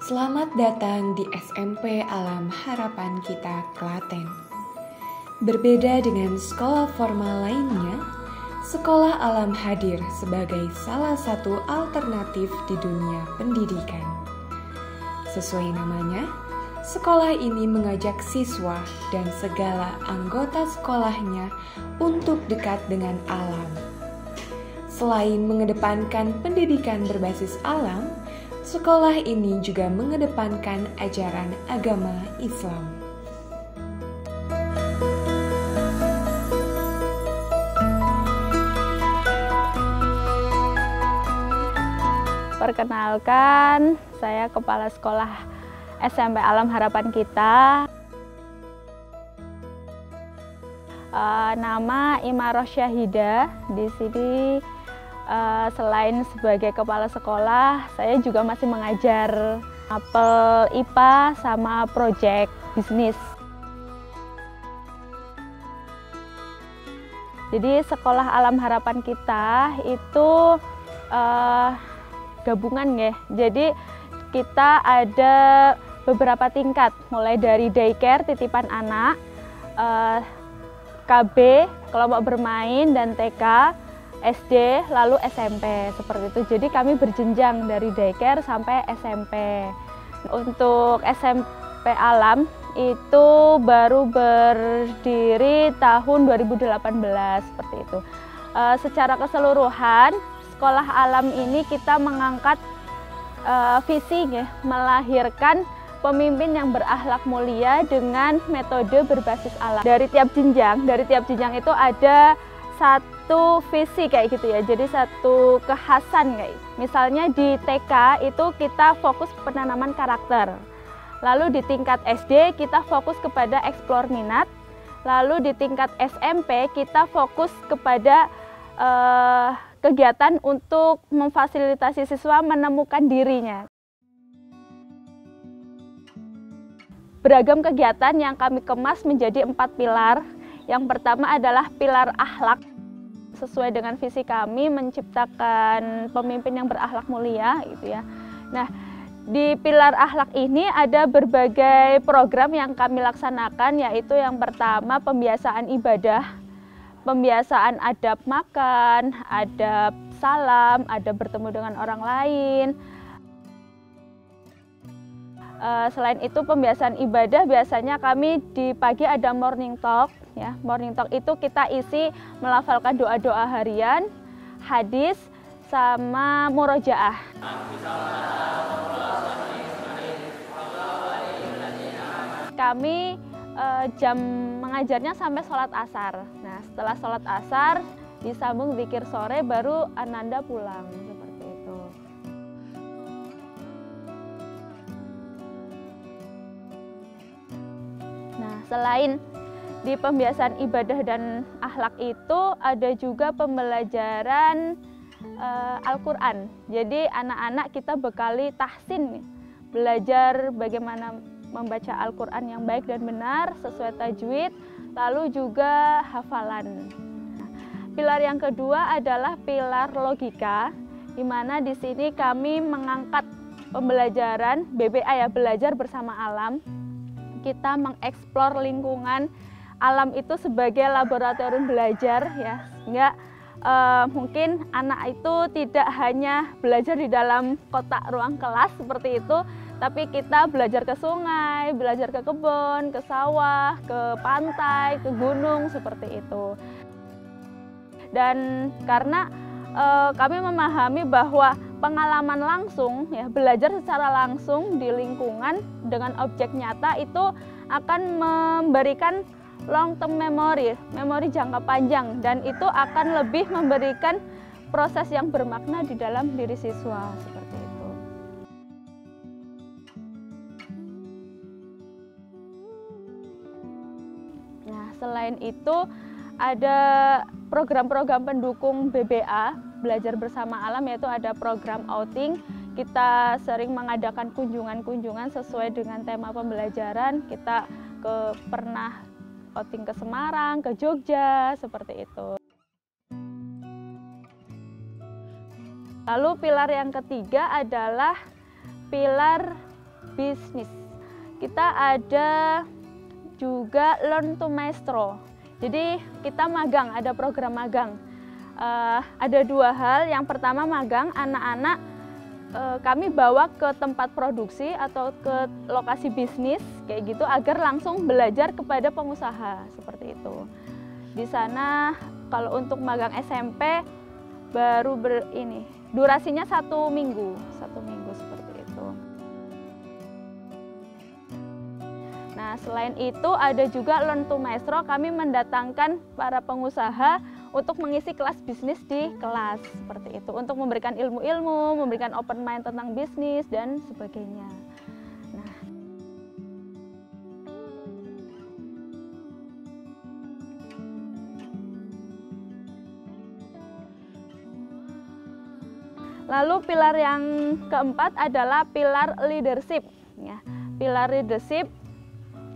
Selamat datang di SMP Alam Harapan Kita Klaten. Berbeda dengan sekolah formal lainnya, Sekolah Alam hadir sebagai salah satu alternatif di dunia pendidikan. Sesuai namanya, sekolah ini mengajak siswa dan segala anggota sekolahnya untuk dekat dengan alam. Selain mengedepankan pendidikan berbasis alam, sekolah ini juga mengedepankan ajaran agama Islam. Perkenalkan, saya Kepala Sekolah SMP Alam Harapan Kita. Nama Imaroh Syahida. Di sini selain sebagai kepala sekolah, saya juga masih mengajar apel IPA sama proyek bisnis. Jadi Sekolah Alam Harapan Kita itu gabungan ya. Jadi kita ada beberapa tingkat, mulai dari daycare titipan anak, KB kelompok bermain, dan TK, SD, lalu SMP, seperti itu. Jadi kami berjenjang dari daycare sampai SMP. Untuk SMP Alam itu baru berdiri tahun 2018, seperti itu. Secara keseluruhan, Sekolah Alam ini kita mengangkat visi ya, melahirkan pemimpin yang berakhlak mulia dengan metode berbasis alam. Dari tiap jenjang itu ada satu visi kayak gitu ya, jadi satu kekhasan kayak. Misalnya di TK itu kita fokus penanaman karakter. Lalu di tingkat SD kita fokus kepada eksplor minat. Lalu di tingkat SMP kita fokus kepada kegiatan untuk memfasilitasi siswa menemukan dirinya. Beragam kegiatan yang kami kemas menjadi 4 pilar. Yang pertama adalah pilar akhlak. Sesuai dengan visi kami menciptakan pemimpin yang berakhlak mulia gitu ya. Nah, di pilar akhlak ini ada berbagai program yang kami laksanakan, yaitu yang pertama pembiasaan ibadah, pembiasaan adab makan, adab salam, adab bertemu dengan orang lain. Selain itu pembiasaan ibadah, biasanya kami di pagi ada morning talk. Ya, morning talk itu kita isi melafalkan doa-doa harian, hadis, sama murojaah. Kami jam mengajarnya sampai sholat asar. Nah, setelah sholat asar disambung zikir sore, baru ananda pulang, seperti itu. Nah, selain di pembiasaan ibadah dan akhlak itu ada juga pembelajaran Al-Quran. Jadi anak-anak kita bekali tahsin, belajar bagaimana membaca Al-Quran yang baik dan benar sesuai tajwid, lalu juga hafalan. Pilar yang kedua adalah pilar logika, di mana di sini kami mengangkat pembelajaran BBA ya, belajar bersama alam. Kita mengeksplor lingkungan alam itu sebagai laboratorium belajar ya, sehingga mungkin anak itu tidak hanya belajar di dalam kotak ruang kelas seperti itu, tapi kita belajar ke sungai, belajar ke kebun, ke sawah, ke pantai, ke gunung, seperti itu. Dan karena kami memahami bahwa pengalaman langsung, ya, belajar secara langsung di lingkungan dengan objek nyata itu akan memberikan long term memory, memori jangka panjang, dan itu akan lebih memberikan proses yang bermakna di dalam diri siswa, seperti itu. Nah, selain itu ada program-program pendukung BBA, belajar bersama alam, yaitu ada program outing. Kita sering mengadakan kunjungan-kunjungan sesuai dengan tema pembelajaran. Kita pernah outing ke Semarang, ke Jogja, seperti itu. Lalu pilar yang ketiga adalah pilar bisnis. Kita ada juga Learn to Maestro. Jadi kita magang, ada program magang. Ada dua hal. Yang pertama magang, anak-anak kami bawa ke tempat produksi atau ke lokasi bisnis kayak gitu agar langsung belajar kepada pengusaha seperti itu. Di sana kalau untuk magang SMP baru durasinya 1 minggu seperti itu. Nah, selain itu ada juga Learn to Maestro, kami mendatangkan para pengusaha untuk mengisi kelas bisnis di kelas seperti itu, untuk memberikan ilmu-ilmu, memberikan open mind tentang bisnis dan sebagainya. Nah, lalu pilar yang keempat adalah pilar leadership. Ya, pilar leadership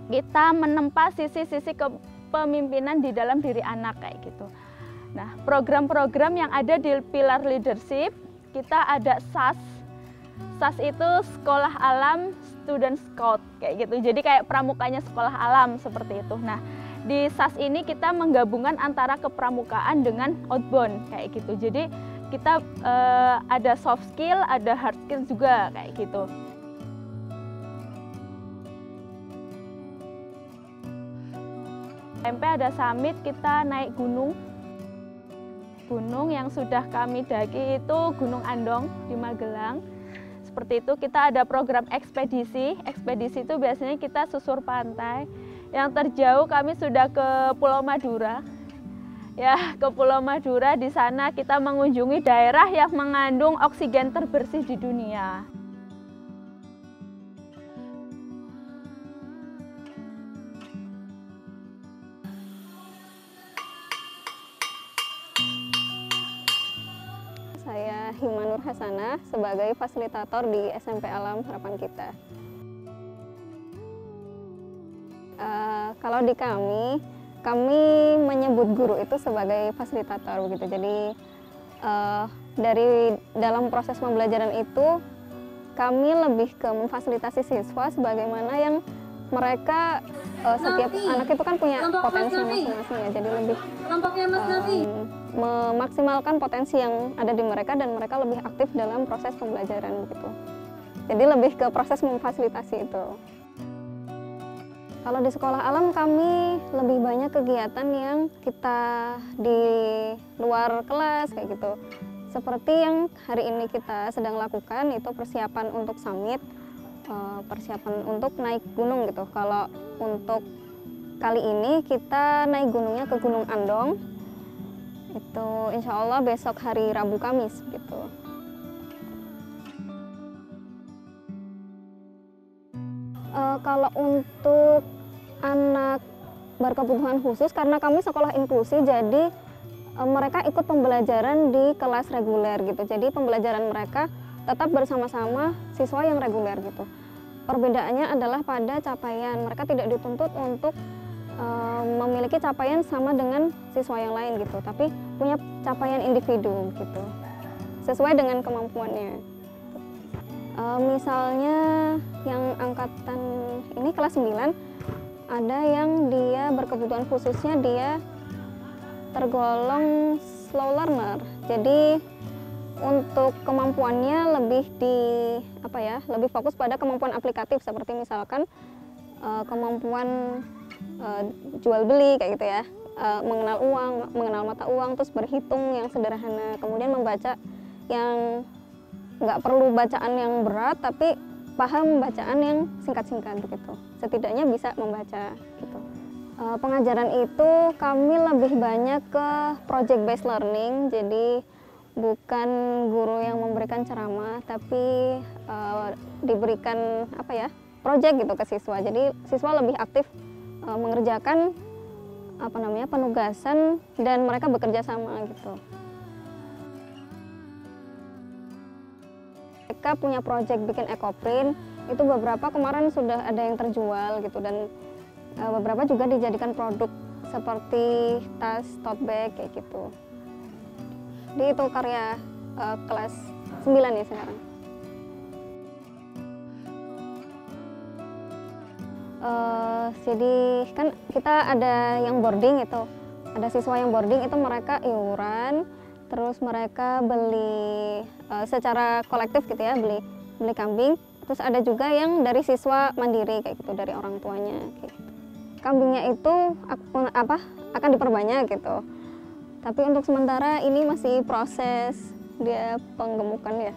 kita menempa sisi-sisi kepemimpinan di dalam diri anak kayak gitu. Nah, program-program yang ada di pilar leadership, kita ada SAS. SAS itu Sekolah Alam Student Scout kayak gitu. Jadi kayak pramukanya sekolah alam seperti itu. Nah, di SAS ini kita menggabungkan antara kepramukaan dengan outbound kayak gitu. Jadi kita ada soft skill, ada hard skill juga kayak gitu. SMP ada summit, kita naik gunung. Gunung yang sudah kami daki itu Gunung Andong di Magelang. Seperti itu, kita ada program ekspedisi. Ekspedisi itu biasanya kita susur pantai. Yang terjauh kami sudah ke Pulau Madura. Ya, ke Pulau Madura, di sana kita mengunjungi daerah yang mengandung oksigen terbersih di dunia. Saya Hima Nur Hasanah sebagai fasilitator di SMP Alam Harapan Kita. Kalau di kami menyebut guru itu sebagai fasilitator begitu. Jadi dari dalam proses pembelajaran itu kami lebih ke memfasilitasi siswa sebagaimana yang mereka setiap anak itu kan punya potensi masing-masing ya. Jadi lebih memaksimalkan potensi yang ada di mereka dan mereka lebih aktif dalam proses pembelajaran begitu. Jadi lebih ke proses memfasilitasi itu. Kalau di sekolah alam kami lebih banyak kegiatan yang kita di luar kelas kayak gitu. Seperti yang hari ini kita sedang lakukan itu persiapan untuk summit, persiapan untuk naik gunung gitu. Kalau untuk kali ini kita naik gunungnya ke Gunung Andong. Itu insya Allah besok hari Rabu Kamis gitu. Kalau untuk anak berkebutuhan khusus, karena kami sekolah inklusi, jadi mereka ikut pembelajaran di kelas reguler gitu. Jadi pembelajaran mereka tetap bersama-sama siswa yang reguler gitu. Perbedaannya adalah pada capaian. Mereka tidak dituntut untuk memiliki capaian sama dengan siswa yang lain gitu, tapi punya capaian individu gitu, sesuai dengan kemampuannya. Misalnya yang angkatan ini kelas 9, ada yang dia berkebutuhan khususnya dia tergolong slow learner. Jadi untuk kemampuannya lebih lebih fokus pada kemampuan aplikatif seperti misalkan kemampuan jual beli kayak gitu ya, mengenal uang, mengenal mata uang, terus berhitung yang sederhana, kemudian membaca yang nggak perlu bacaan yang berat tapi paham bacaan yang singkat-singkat gitu, setidaknya bisa membaca gitu. Pengajaran itu kami lebih banyak ke project based learning, jadi bukan guru yang memberikan ceramah tapi diberikan project gitu ke siswa. Jadi siswa lebih aktif mengerjakan penugasan dan mereka bekerja sama gitu. Mereka punya project bikin ekoprint, itu beberapa kemarin sudah ada yang terjual gitu, dan beberapa juga dijadikan produk seperti tas, tote bag kayak gitu. Jadi itu karya kelas 9 ya sekarang. Jadi kan kita ada yang boarding itu, ada siswa yang boarding itu mereka iuran, terus mereka beli secara kolektif gitu ya, beli kambing. Terus ada juga yang dari siswa mandiri kayak gitu, dari orang tuanya kayak gitu. Kambingnya itu akan diperbanyak gitu. Tapi untuk sementara ini masih proses dia penggemukan ya.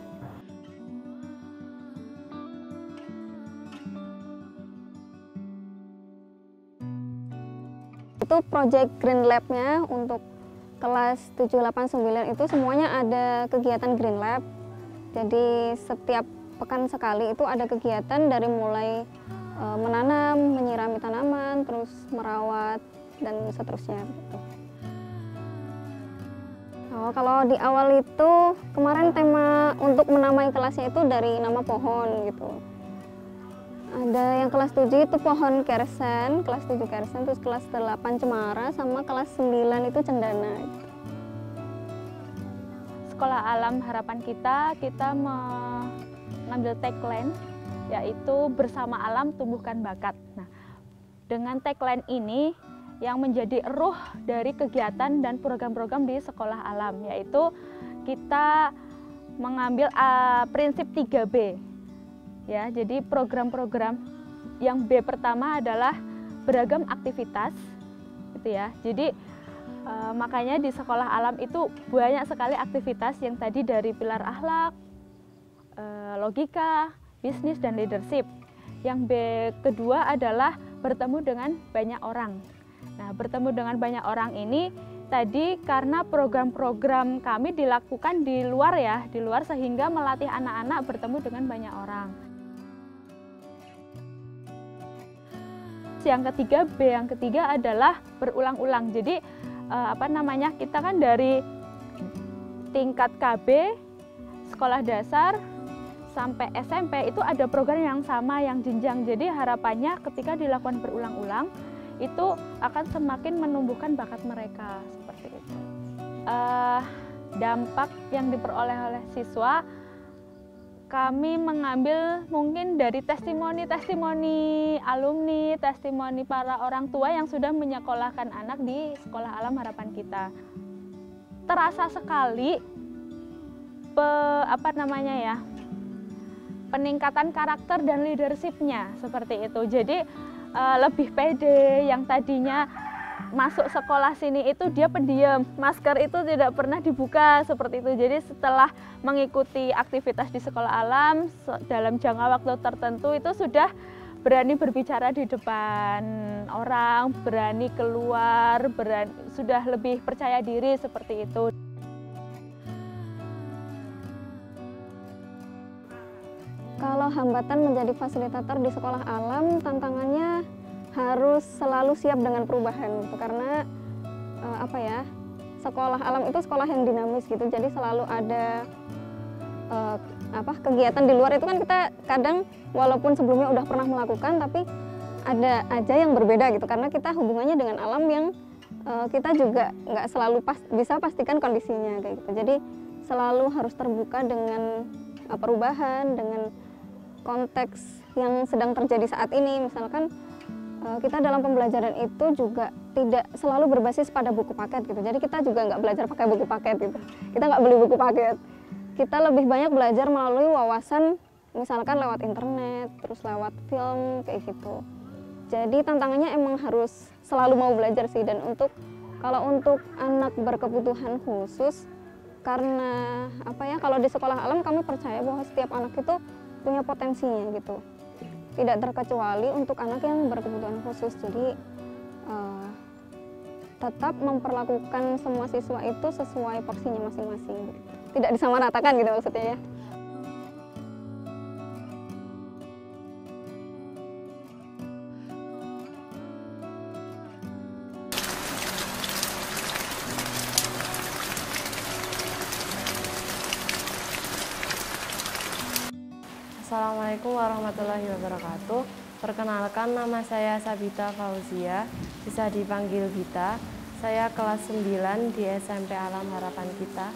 Itu project Green Lab-nya untuk kelas 7, 8, 9 itu semuanya ada kegiatan Green Lab. Jadi setiap pekan sekali itu ada kegiatan dari mulai menanam, menyirami tanaman, terus merawat, dan seterusnya gitu. Kalau di awal itu kemarin tema untuk menamai kelasnya itu dari nama pohon gitu. Ada yang kelas 7 itu pohon kersen, kelas 7 kersen, terus kelas 8 cemara, sama kelas 9 itu cendana. Sekolah Alam Harapan kita mengambil tagline, yaitu bersama alam tumbuhkan bakat. Nah, dengan tagline ini yang menjadi ruh dari kegiatan dan program-program di Sekolah Alam, yaitu kita mengambil prinsip 3B. Ya, jadi program-program yang B pertama adalah beragam aktivitas, gitu ya. Jadi makanya di Sekolah Alam itu banyak sekali aktivitas yang tadi dari pilar akhlak, logika, bisnis, dan leadership. Yang B kedua adalah bertemu dengan banyak orang. Nah, bertemu dengan banyak orang ini tadi karena program-program kami dilakukan di luar ya, di luar sehingga melatih anak-anak bertemu dengan banyak orang. Yang ketiga, B yang ketiga adalah berulang-ulang. Jadi kita kan dari tingkat KB, sekolah dasar, sampai SMP itu ada program yang sama, yang jenjang. Jadi harapannya ketika dilakukan berulang-ulang, itu akan semakin menumbuhkan bakat mereka, seperti itu. Dampak yang diperoleh oleh siswa, kami mengambil mungkin dari testimoni alumni, testimoni para orang tua yang sudah menyekolahkan anak di Sekolah Alam Harapan kita. Terasa sekali peningkatan karakter dan leadership-nya seperti itu. Jadi lebih pede, yang tadinya masuk sekolah sini itu dia pendiam, masker itu tidak pernah dibuka seperti itu. Jadi setelah mengikuti aktivitas di Sekolah Alam dalam jangka waktu tertentu itu sudah berani berbicara di depan orang, berani keluar, sudah lebih percaya diri seperti itu. Kalau hambatan menjadi fasilitator di Sekolah Alam, tantangannya harus selalu siap dengan perubahan gitu. Karena Sekolah Alam itu sekolah yang dinamis gitu. Jadi selalu ada kegiatan di luar itu kan kita kadang walaupun sebelumnya udah pernah melakukan tapi ada aja yang berbeda gitu. Karena kita hubungannya dengan alam yang kita juga nggak selalu bisa pastikan kondisinya kayak gitu. Jadi selalu harus terbuka dengan perubahan, dengan konteks yang sedang terjadi saat ini. Misalkan kita dalam pembelajaran itu juga tidak selalu berbasis pada buku paket gitu. Jadi kita juga nggak belajar pakai buku paket gitu. Kita nggak beli buku paket. Kita lebih banyak belajar melalui wawasan, misalkan lewat internet, terus lewat film kayak gitu. Jadi tantangannya emang harus selalu mau belajar sih. Dan kalau untuk anak berkebutuhan khusus, karena kalau di Sekolah Alam kami percaya bahwa setiap anak itu punya potensinya gitu. Tidak terkecuali untuk anak yang berkebutuhan khusus. Jadi tetap memperlakukan semua siswa itu sesuai porsinya masing-masing. Tidak disamaratakan gitu maksudnya ya. Assalamualaikum warahmatullahi wabarakatuh. Perkenalkan, nama saya Sabita Fauzia, bisa dipanggil Gita. Saya kelas 9 di SMP Alam Harapan Kita.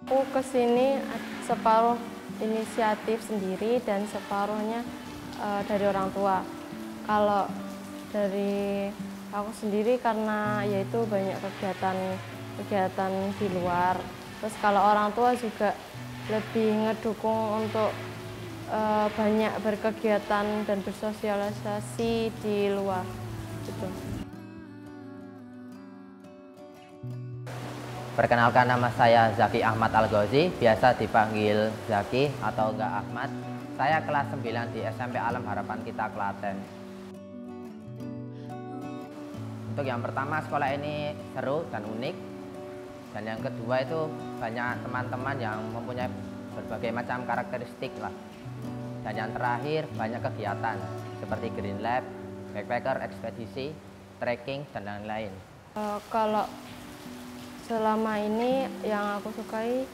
Aku kesini separuh inisiatif sendiri dan separuhnya dari orang tua. Kalau dari aku sendiri karena yaitu banyak kegiatan di luar. Terus kalau orang tua juga lebih ngedukung untuk banyak berkegiatan dan bersosialisasi di luar gitu. Perkenalkan, nama saya Zaki Ahmad Al-Ghazi, biasa dipanggil Zaki atau enggak Ahmad. Saya kelas 9 di SMP Alam Harapan Kita Klaten. Untuk yang pertama, sekolah ini seru dan unik. Dan yang kedua itu banyak teman-teman yang mempunyai berbagai macam karakteristik lah. Dan yang terakhir banyak kegiatan seperti Green Lab, backpacker, ekspedisi, trekking, dan lain-lain. Kalau selama ini yang aku sukai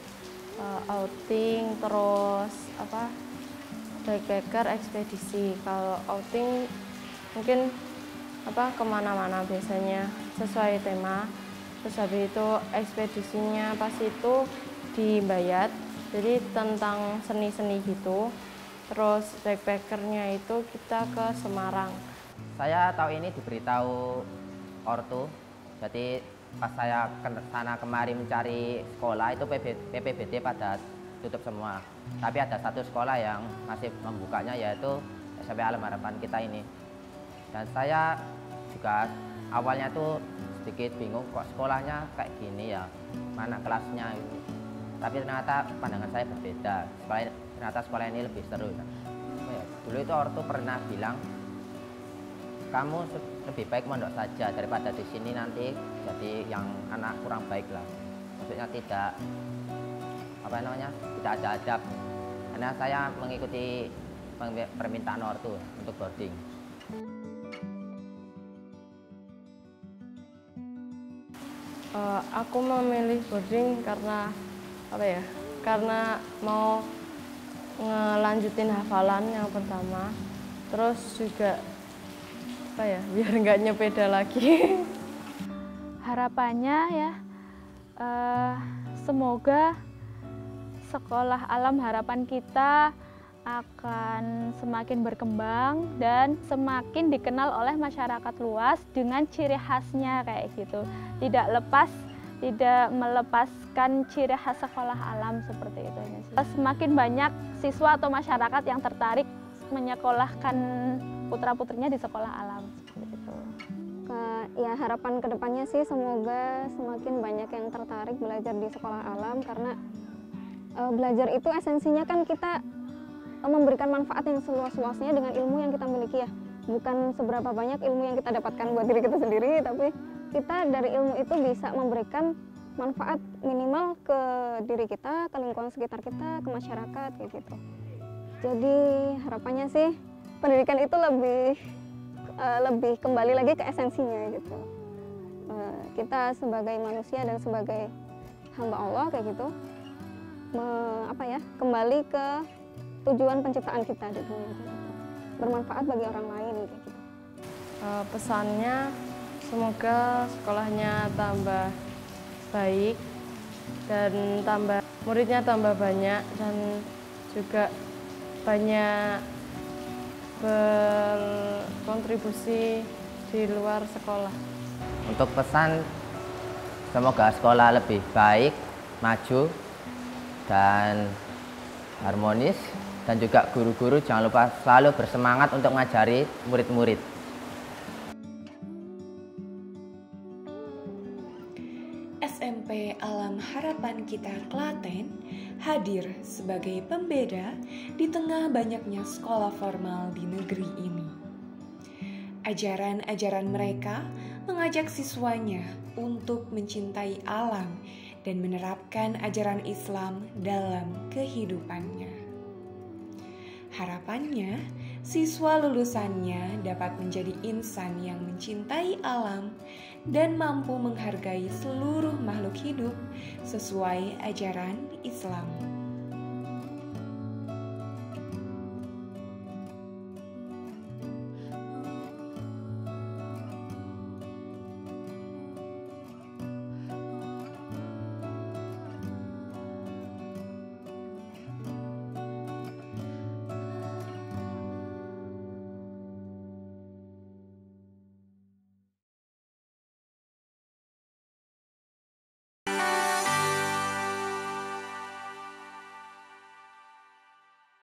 outing, terus backpacker, ekspedisi. Kalau outing mungkin kemana-mana biasanya sesuai tema. Terus habis itu ekspedisinya pas itu di Bayat, jadi tentang seni-seni gitu. Terus backpackernya itu kita ke Semarang. Saya tahu ini diberitahu ortu, jadi pas saya ke sana kemari mencari sekolah itu PPBD pada tutup semua. Tapi ada satu sekolah yang masih membukanya, yaitu SMP Alam Harapan Kita ini. Dan saya juga awalnya tuh sedikit bingung, kok sekolahnya kayak gini ya, mana kelasnya gitu. Tapi ternyata pandangan saya berbeda. Ternyata sekolah ini lebih seru. Dulu itu ortu pernah bilang, kamu lebih baik mondok saja daripada di sini nanti jadi yang anak kurang baik lah. Maksudnya tidak ada adab. Karena saya mengikuti permintaan ortu untuk boarding. Aku memilih boarding karena karena mau ngelanjutin hafalan yang pertama, terus juga biar nggak nyepeda lagi. Harapannya ya, semoga sekolah Alam Harapan Kita akan semakin berkembang dan semakin dikenal oleh masyarakat luas dengan ciri khasnya kayak gitu. Tidak melepaskan ciri khas sekolah alam seperti itu. Semakin banyak siswa atau masyarakat yang tertarik menyekolahkan putra-putrinya di sekolah alam seperti itu. Ya, harapan kedepannya sih semoga semakin banyak yang tertarik belajar di sekolah alam, karena belajar itu esensinya kan kita memberikan manfaat yang seluas-luasnya dengan ilmu yang kita miliki ya. Bukan seberapa banyak ilmu yang kita dapatkan buat diri kita sendiri, tapi kita dari ilmu itu bisa memberikan manfaat minimal ke diri kita, ke lingkungan sekitar kita, ke masyarakat kayak gitu. Jadi harapannya sih pendidikan itu lebih kembali lagi ke esensinya gitu. Kita sebagai manusia dan sebagai hamba Allah kayak gitu, kembali ke tujuan penciptaan kita di dunia gitu. Bermanfaat bagi orang lain kayak gitu. Pesannya semoga sekolahnya tambah baik dan muridnya tambah banyak, dan juga banyak berkontribusi di luar sekolah. Untuk pesan, semoga sekolah lebih baik, maju, dan harmonis. Dan juga guru-guru jangan lupa selalu bersemangat untuk mengajari murid-murid. SMP Alam Harapan Kita Klaten hadir sebagai pembeda di tengah banyaknya sekolah formal di negeri ini. Ajaran-ajaran mereka mengajak siswanya untuk mencintai alam dan menerapkan ajaran Islam dalam kehidupannya. Harapannya, siswa lulusannya dapat menjadi insan yang mencintai alam dan mampu menghargai seluruh makhluk hidup sesuai ajaran Islam.